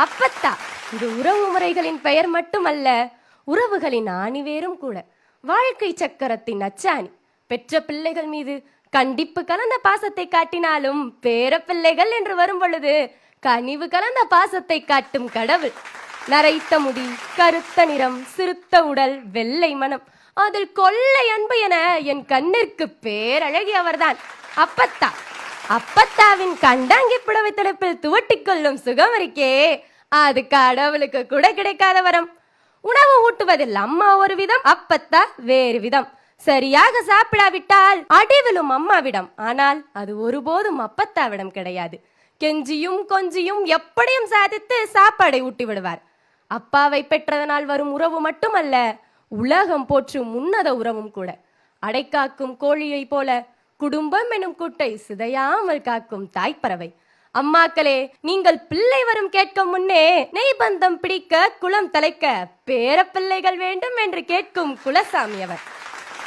அப்பத்தா இது உறவு முறைகளின் பெயர் மட்டுமல்ல, உறவுகளின் ஆணிவேரும் கூட. வாழ்க்கை சக்கரத்தின் அச்சாணி. பெற்ற பிள்ளைகள் மீது கண்டிப்பு கலந்த பாசத்தை காட்டினாலும் பேர பிள்ளைகள் என்று வரும் பொழுது கனிவு கலந்த பாசத்தை காட்டும் கடவுள். நரைத்த முடி, கருத்த நிறம், சிறுத்த உடல், வெள்ளை மனம், அதில் கொள்ளை அன்பு என என் கண்ணிற்கு பேரழகி அவர்தான் அப்பத்தா. அப்பத்தாவின் கண்டாங்கி புடவை தலைப்பில் துவட்டிக் கொள்ளும் சுகம் இருக்கே, அது கடவுளுக்கு கூட கிடைக்காத வரம். உணவு ஊட்டுவதில் அம்மா ஒரு விதம், அப்பத்தா வேறு விதம். சரியாக சாப்பிடாவிட்டால் அடிவிலும் அம்மாவிடம், ஆனால் அது ஒருபோதும் அப்பத்தாவிடம் கிடையாது. கெஞ்சியும் கொஞ்சியும் எப்படியும் சாதித்து சாப்பாடை ஊட்டி விடுவார். அப்பாவை பெற்றதனால் வரும் உறவு மட்டுமல்ல, உலகம் போற்றும் உன்னத உறவும் கூட. அடைக்காக்கும் கோழியை போல குடும்பம் எனும் கூட்டை சிதையாமல் காக்கும் தாய்ப்பறவை. அம்மாக்களே, நீங்கள் பிள்ளை வரும் கேட்கும் முன்னே நெய்பந்தம் பிடிக்க குளம் தலைக்க பேர பிள்ளைகள் வேண்டும் என்று கேட்கும் குலசாமி அவர்.